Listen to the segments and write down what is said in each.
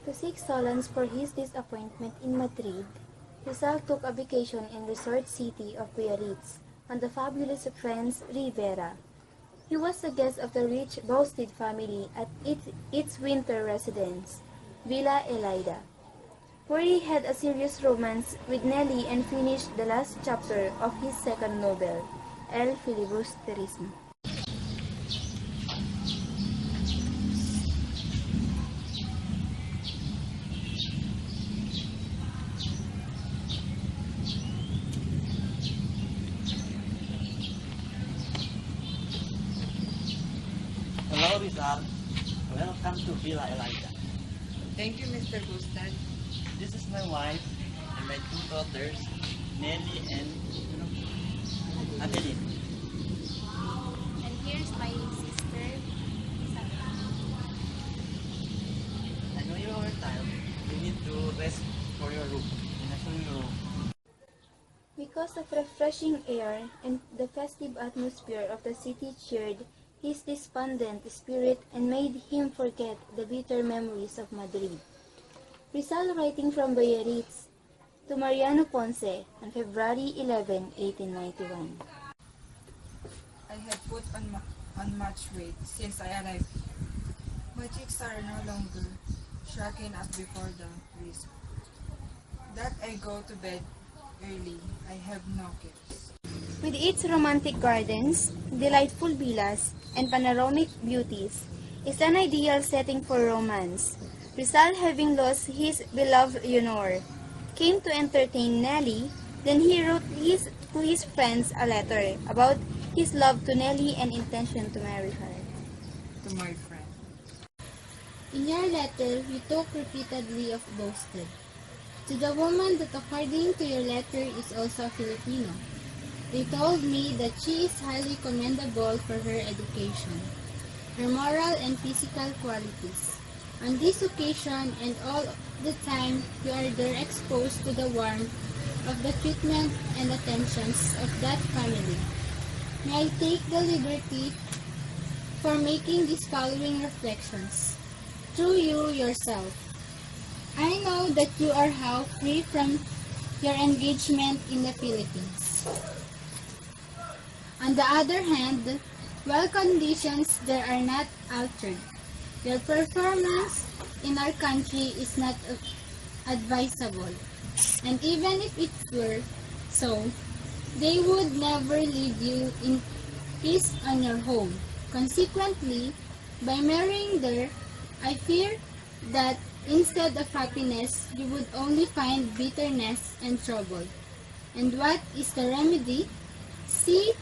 To seek solace for his disappointment in Madrid, Rizal took a vacation in resort city of Biarritz on the fabulous French Riviera. He was a guest of the rich Boustead family at its winter residence, Villa Elida, where he had a serious romance with Nelly and finished the last chapter of his second novel, El Filibusterismo. Hello, Rizal. Welcome to Villa Elida. Thank you, Mr. Boustead. This is my wife and my two daughters, Nelly and Adeline. And here's my sister, Sandra. I know you are tired. You need to rest for your room. And I show you your room. Because of refreshing air and the festive atmosphere of the city cheered his despondent spirit and made him forget the bitter memories of Madrid. Rizal, writing from Biarritz to Mariano Ponce on February 11, 1891. I had put on much weight since I arrived. My cheeks are no longer shrinking as before the risk. That I go to bed early, I have no cares. With its romantic gardens, delightful villas, and panoramic beauties, is an ideal setting for romance. Rizal, having lost his beloved Leonor, came to entertain Nelly. Then he wrote to his friends a letter about his love to Nelly and intention to marry her. To my friend. In your letter, you talk repeatedly of Boustead. To the woman that according to your letter is also Filipino. They told me that she is highly commendable for her education, her moral and physical qualities. On this occasion and all the time you are there exposed to the warmth of the treatment and attentions of that family. May I take the liberty for making these following reflections. Through you yourself, I know that you are how free from your engagement in the Philippines. On the other hand, while conditions there are not altered, your performance in our country is not advisable. And even if it were so, they would never leave you in peace on your home. Consequently, by marrying there, I fear that instead of happiness, you would only find bitterness and trouble. And what is the remedy? See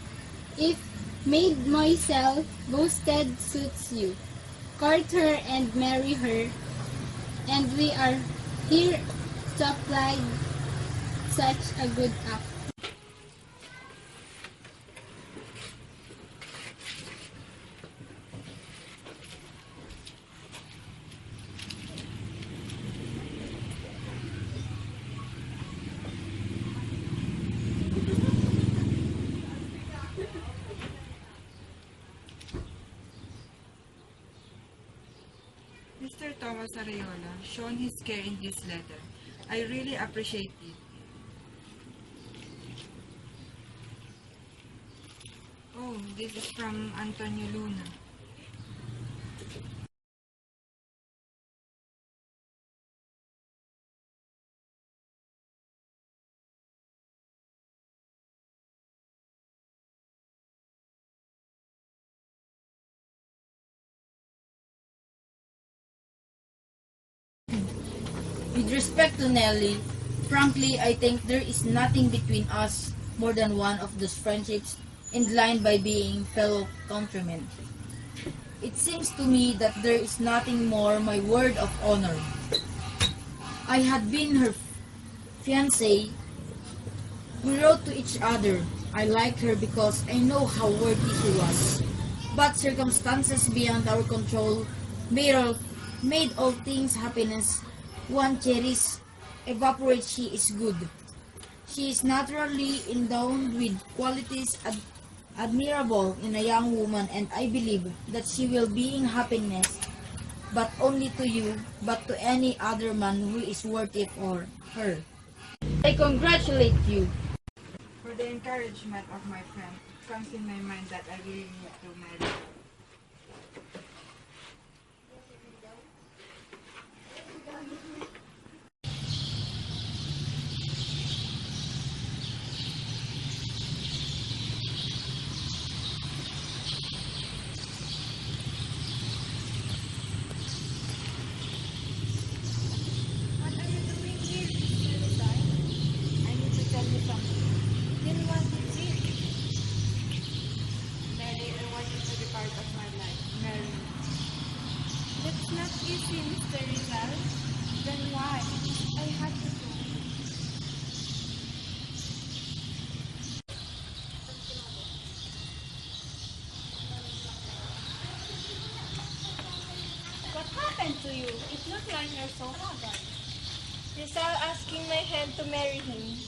if Mademoiselle Boustead suits you. Court her and marry her, and we are here to apply such a good act. Mr. Thomas Arreola, shown his care in this letter. I really appreciate it. Oh, this is from Antonio Luna. With respect to Nelly, frankly, I think there is nothing between us more than one of those friendships inclined by being fellow countrymen. It seems to me that there is nothing more my word of honor. I had been her fiancé. We wrote to each other. I liked her because I know how worthy she was. But circumstances beyond our control made all things happiness one cherishes evaporate. She is good. She is naturally endowed with qualities admirable in a young woman, and I believe that she will be in happiness but only to you, but to any other man who is worth it or her. I congratulate you. For the encouragement of my friend, it comes in my mind that I really need to marry her. What are you doing here, Mr. Rizal? I need to tell you something. Then what is it? Nelly, I want you to be part of my life. Marry me. That's not easy, Mr. Rizal. Then why? I had to do. What happened to you? It looks like you're so haggard. Rizal asking my head to marry him.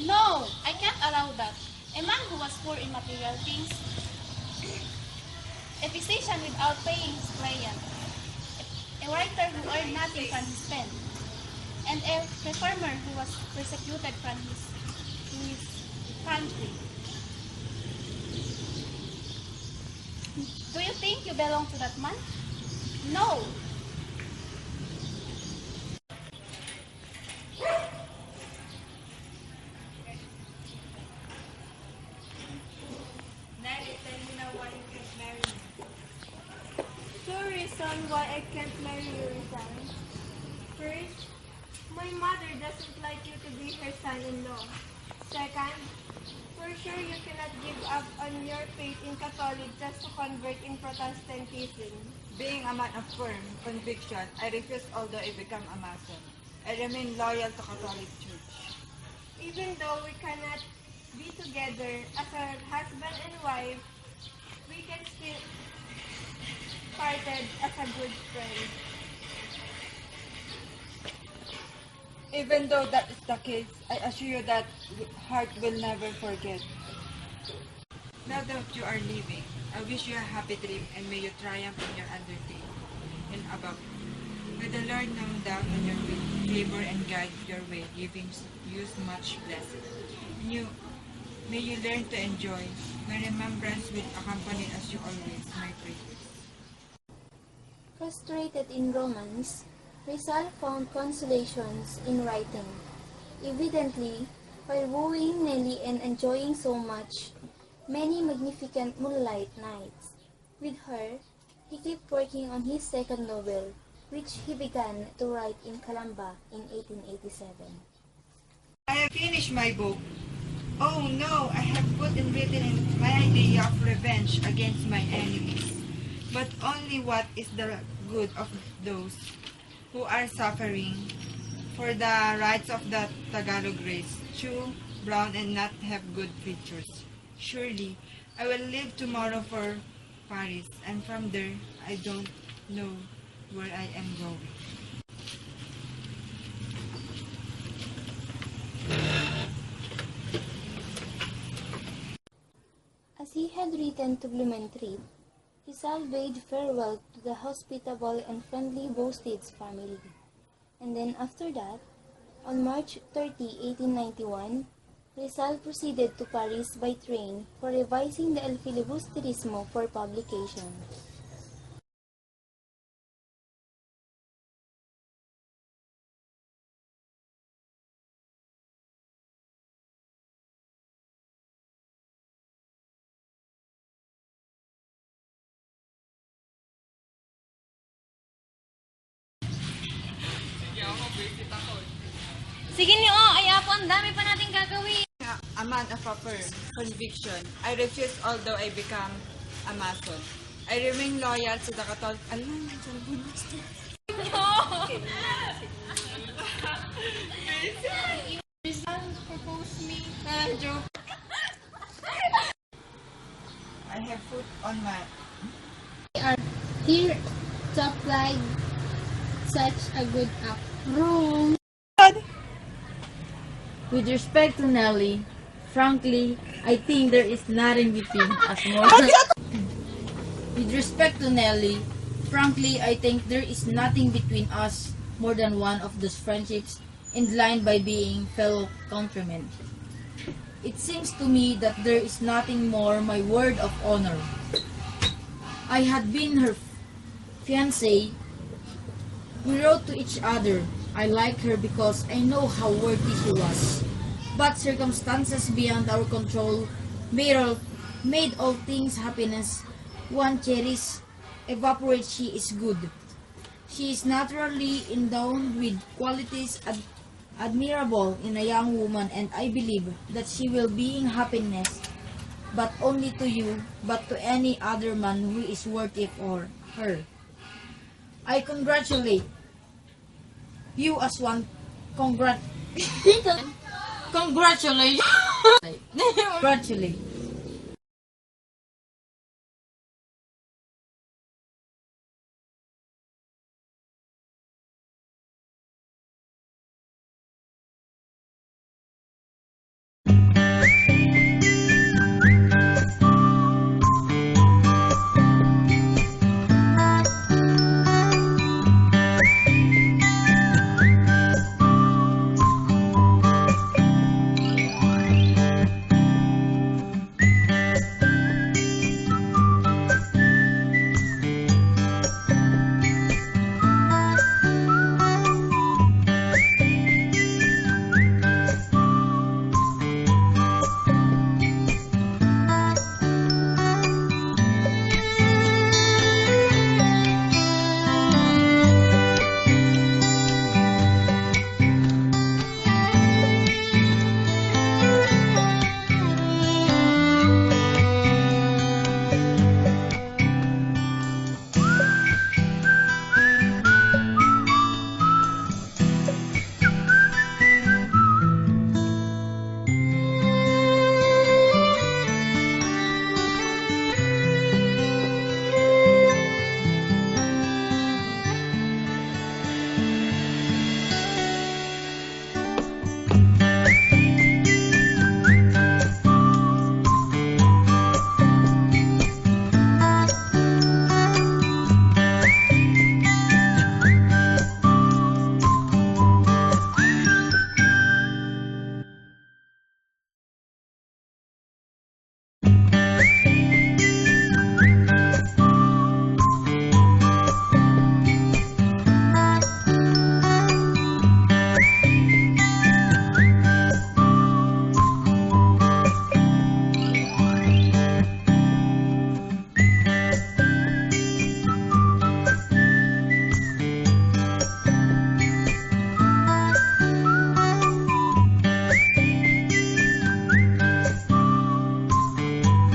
No, I can't allow that. A man who was poor in material things, a physician without paying his client, a writer who earned nothing from his pen, and a reformer who was persecuted from his country. Do you think you belong to that man? No! Nelly, tell me now why you can't marry me. Two reasons why I can't marry you, Rizal. First, my mother doesn't like you to be her son-in-law. Second, for sure you cannot give up on your faith in Catholic just to convert in Protestantism. Being a man of firm conviction, I refuse although I become a Mason. I remain loyal to Catholic Church. Even though we cannot be together as a husband and wife, we can still parted as a good friend. Even though that is the case, I assure you that heart will never forget. Now that you are leaving, I wish you a happy trip and may you triumph in your undertaking. And above, may the Lord come down on your way, favor and guide your way, giving you much blessing. May you learn to enjoy. My remembrance will accompany as you always, my prayers. Frustrated in romance, Rizal found consolations in writing. Evidently, while wooing Nelly and enjoying so much, many magnificent moonlight nights. With her, he kept working on his second novel, which he began to write in Calamba in 1887. I have finished my book. Oh no, I have put and written in my idea of revenge against my enemies. But only what is the good of those who are suffering for the rights of the Tagalog race, true, brown, and not have good features. Surely, I will leave tomorrow for Paris, and from there, I don't know where I am going. As he had written to Blumentritt, Rizal bade farewell to the hospitable and friendly Boustead's family. And then after that, on March 30, 1891, Rizal proceeded to Paris by train for revising the El Filibusterismo for publication. Sige niyo, ay apo, ang dami pa natin gagawin. A man of a firm conviction, I refuse although I become a Mason. I remain loyal to the Catholic. Alam, Rizal proposed me. joke. I have put on my... We are here to apply such a good act. Rome. With respect to Nelly, frankly, I think there is nothing between us more. With respect to Nelly, Frankly, I think there is nothing between us more than one of those friendships inclined by being fellow countrymen. It seems to me that there is nothing more my word of honor. I had been her fiancé. We wrote to each other. I liked her because I know how worthy she was. But circumstances beyond our control made all things happiness one cherish evaporate. She is good. She is naturally endowed with qualities admirable in a young woman, and I believe that she will bring happiness but only to you, but to any other man who is worthy for her. I congratulate you as one. Congratulate. Congratulate.